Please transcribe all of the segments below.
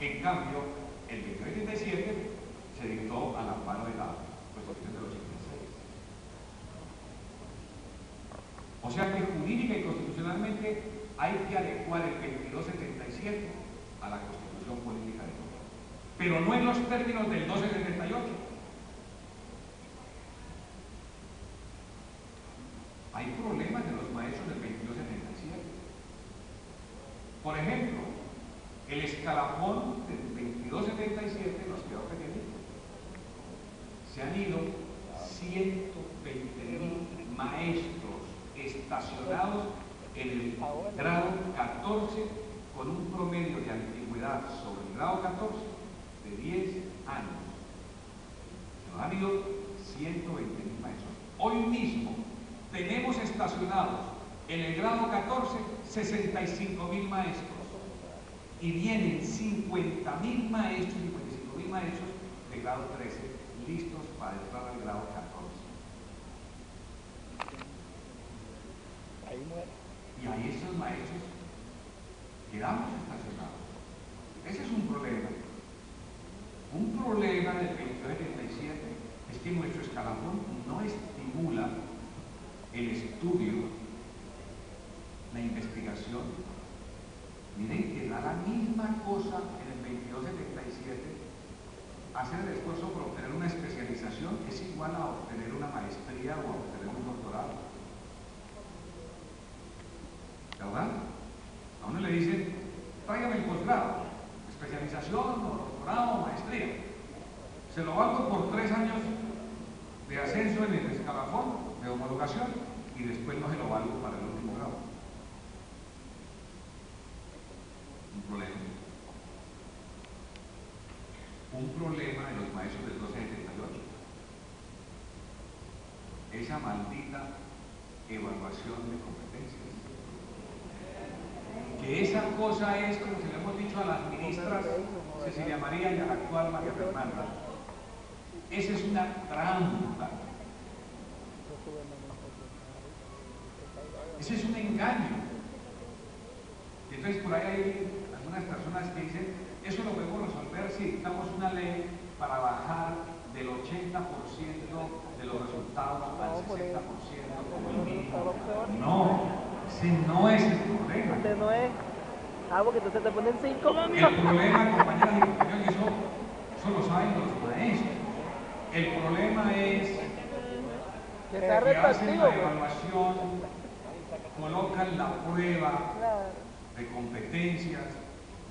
En cambio, el 2987 se dictó al amparo de la Constitución del 86. O sea que jurídica y constitucionalmente hay que adecuar el 2277 a la Constitución política de Colombia, pero no en los términos del 1278. Hay problemas de los maestros del 2277. Por ejemplo, el escalafón del 2277 nos quedó pequeñito. Se han ido 120.000 maestros estacionados en el grado 14 con un promedio de antigüedad sobre el grado 14 de 10 años. Se nos han ido 120.000 maestros. Hoy mismo tenemos estacionados en el grado 14 65.000 maestros y vienen 50.000 maestros, 55.000 maestros de grado 13 listos para entrar al grado 14. Y ahí esos maestros quedamos estacionados. Ese es un problema. Un problema del 2277 es que nuestro escalafón no estimula el estudio, la investigación. Miren que da la misma cosa en el 2277. Hacer el esfuerzo por obtener una especialización es igual a obtener una maestría o a obtener un doctorado. ¿Verdad? A uno le dicen, tráigame el posgrado, especialización o doctorado o maestría. Se lo valgo por 3 años de ascenso en el escalafón de homologación y después no se lo valgo para el último grado. Un problema. Un problema de los maestros del 1278. Esa maldita evaluación de competencias. Que esa cosa es, como se le hemos dicho a las ministras Cecilia María y a la actual María Fernanda, esa es una trampa. Ese es un engaño. Y entonces por ahí hay algunas personas que dicen, eso lo podemos resolver si dictamos una ley para bajar del 80% de los resultados al 60% como el mínimo. No, ese no es el problema. Este no es. Porque entonces te ponen 5 mami. El problema, compañeras y compañeros, y eso lo saben los maestros. El problema es que hacen la evaluación, colocan la prueba de competencias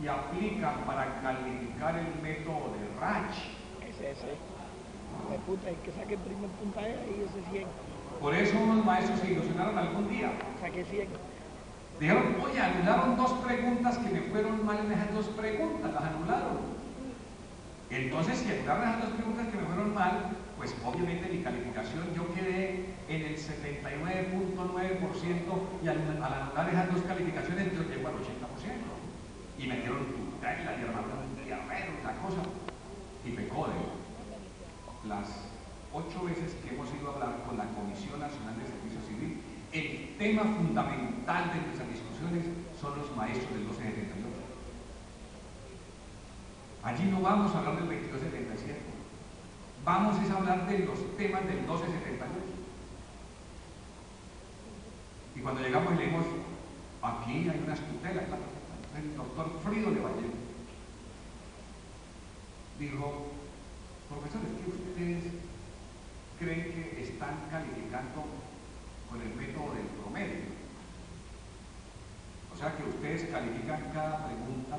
y aplican para calificar el método de Rach. Ese. El que saque el primer puntaje ahí ese 100. Por eso unos maestros se ilusionaron algún día. Saqué 100. Dijeron, oye, anularon 2 preguntas que me fueron mal en esas 2 preguntas, las anularon. Entonces, si anularon esas 2 preguntas que me fueron mal, pues obviamente mi calificación yo quedé en el 79.9% y al anular esas 2 calificaciones yo llego al 80%. Y metieron tutela y armaron un diarrero, una cosa. Y pecó de las 8 veces que hemos ido a hablar con la Comisión Nacional de Servicio Civil, el tema fundamental de nuestras discusiones son los maestros del 1278. Allí no vamos a hablar del 2277. Vamos a hablar de los temas del 1278. Y cuando llegamos y leemos, aquí hay unas tutelas, el doctor Frido de Valle dijo, profesor, es que ustedes creen que están calificando con el método del promedio. O sea que ustedes califican cada pregunta,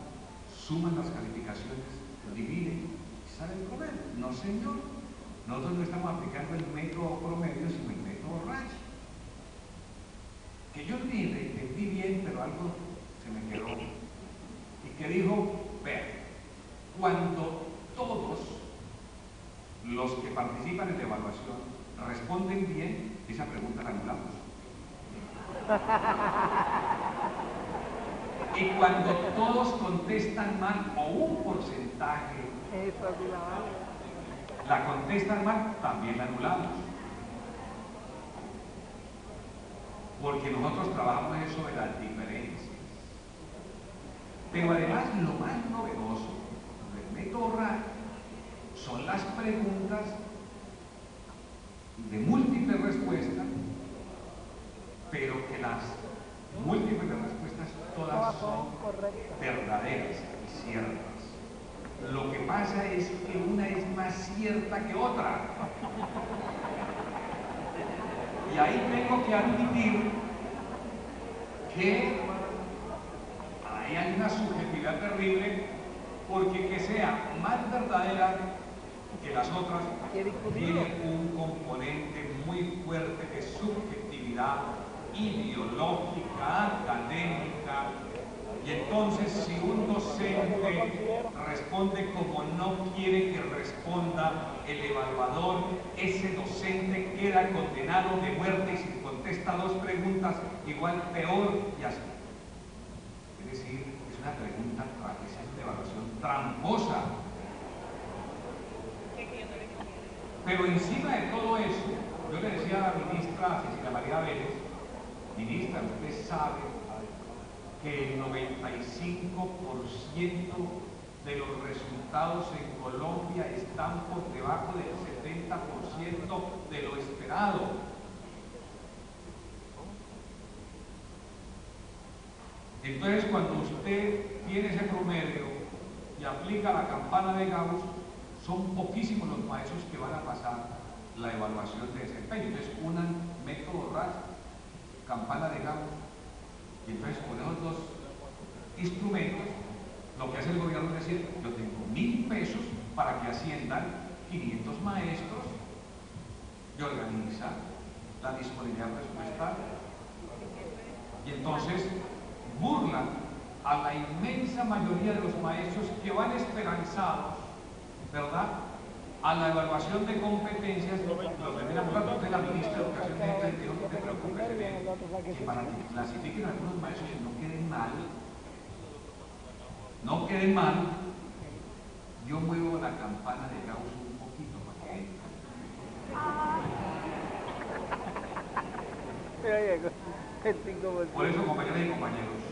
suman las calificaciones, lo dividen y sale el promedio. No, señor. Nosotros no estamos aplicando el método promedio, sino el método Rach. Que yo ni le entendí bien, pero algo se me quedó. Y que dijo, vean, cuando todos los que participan en la evaluación responden bien, esa pregunta la anulamos. Y cuando todos contestan mal o un porcentaje la contestan mal, también la anulamos. Porque nosotros trabajamos eso de las diferencias. Pero además lo más novedoso preguntas de múltiples respuestas, pero que las múltiples respuestas todas son verdaderas y ciertas. Lo que pasa es que una es más cierta que otra. Y ahí tengo que admitir que ahí hay una subjetividad terrible, porque que sea más verdadera que las otras tiene un componente muy fuerte de subjetividad ideológica, académica, y entonces si un docente responde como no quiere que responda el evaluador, ese docente queda condenado de muerte, y si contesta dos preguntas igual peor, y así. Es decir, es una pregunta, es una evaluación tramposa. Pero encima de todo eso, yo le decía a la ministra Cecilia María Vélez: ministra, usted sabe que el 95% de los resultados en Colombia están por debajo del 70% de lo esperado. Entonces, cuando usted tiene ese promedio y aplica la campana de Gauss, son poquísimos los maestros que van a pasar la evaluación de desempeño. Entonces, unan método RAS, campana de Gauss, y entonces con esos dos instrumentos, lo que hace el gobierno es decir: yo tengo 1.000 pesos para que asciendan 500 maestros, y organiza la disponibilidad presupuestaria. Y entonces burlan a la inmensa mayoría de los maestros que van esperanzados, ¿verdad?, a la evaluación de competencias. Los terminan burlando. Usted, la ministra de Educación, dijo: no te preocupes, que para que clasifiquen a algunos maestros y no queden mal, yo muevo la campana de Gauss un poquito para que Por eso, compañeras y compañeros,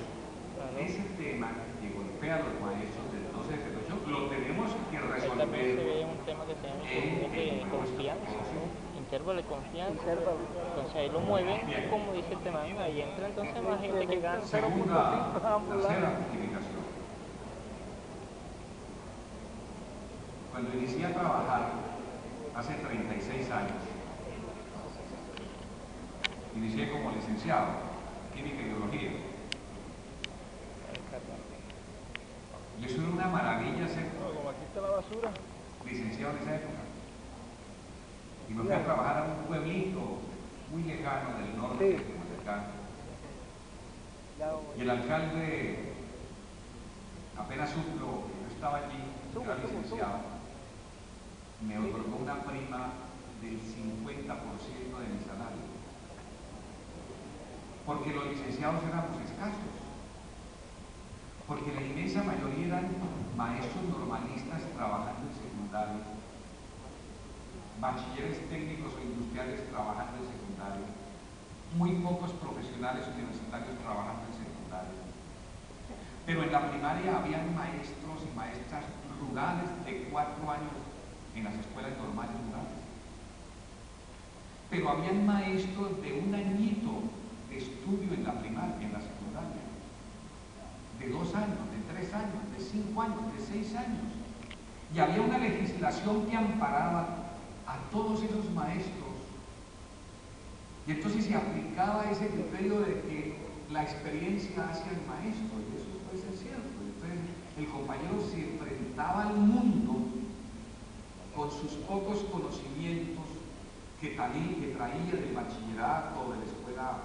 ese tema que golpea a los maestros del 12 de febrero lo tenemos que resolver. También se ve un tema que se llama de confianza, intervalo de confianza. Entonces ahí lo mueven, y como dice el tema, ahí entra entonces más gente que gana. Tercera justificación. Cuando inicié a trabajar hace 36 años, inicié como licenciado en Química y Biología. Y eso era una maravilla ser licenciado en esa época. Y me fui a trabajar a un pueblito muy lejano del norte, muy cercano. Y el alcalde, apenas supo que yo estaba allí, era licenciado, me otorgó una prima del 50% de mi salario. Porque los licenciados éramos escasos. Porque la inmensa mayoría eran maestros normalistas trabajando en secundario, bachilleres técnicos o industriales trabajando en secundario, muy pocos profesionales universitarios trabajando en secundario. Pero en la primaria habían maestros y maestras rurales de 4 años en las escuelas normales rurales. Pero habían maestros de 1 añito de estudio en la primaria, en la secundaria, de 2 años, de 3 años, de 5 años, de 6 años. Y había una legislación que amparaba a todos esos maestros. Y entonces se aplicaba ese criterio de que la experiencia hacia el maestro, y eso puede ser cierto. Entonces el compañero se enfrentaba al mundo con sus pocos conocimientos que traía del bachillerato, de la escuela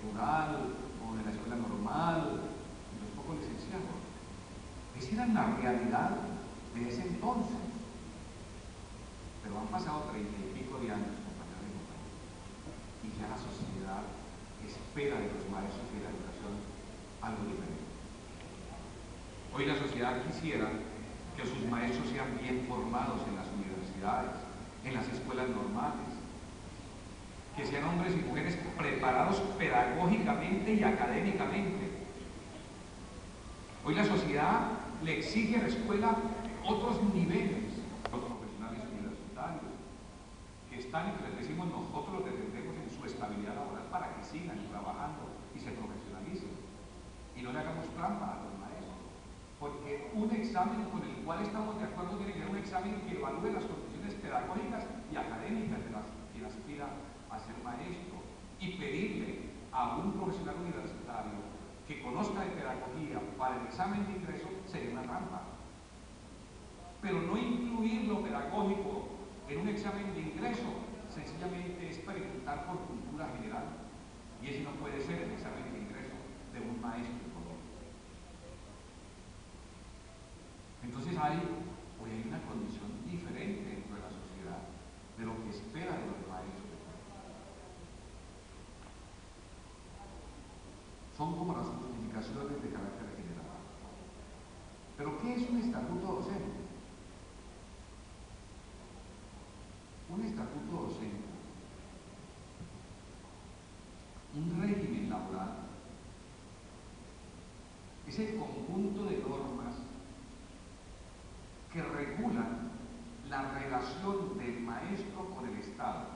rural o de la escuela normal, licenciado. Esa era la realidad de ese entonces. Pero han pasado 30 y pico de años, compañeros y compañeras, y ya la sociedad espera de los maestros y de la educación algo diferente. Hoy la sociedad quisiera que sus maestros sean bien formados en las universidades, en las escuelas normales, que sean hombres y mujeres preparados pedagógicamente y académicamente. Hoy la sociedad le exige a la escuela otros niveles, los profesionales universitarios. están, y que les decimos nosotros los defendemos en su estabilidad laboral para que sigan trabajando y se profesionalicen. Y no le hagamos trampa a los maestros, porque un examen con el cual estamos de acuerdo tiene que ser un examen que evalúe las condiciones pedagógicas y académicas de quien aspira a ser maestro, y pedirle a un profesional universitario que conozca de pedagogía para el examen de ingreso sería una trampa. Pero no incluir lo pedagógico en un examen de ingreso sencillamente es preguntar por cultura general, y ese no puede ser el examen de ingreso de un maestro en Colombia. Entonces hoy hay una condición diferente dentro de la sociedad de lo que espera de los maestros. Son como las justificaciones de carácter general. ¿Pero qué es un estatuto docente? Un estatuto docente, un régimen laboral, es el conjunto de normas que regulan la relación del maestro con el Estado.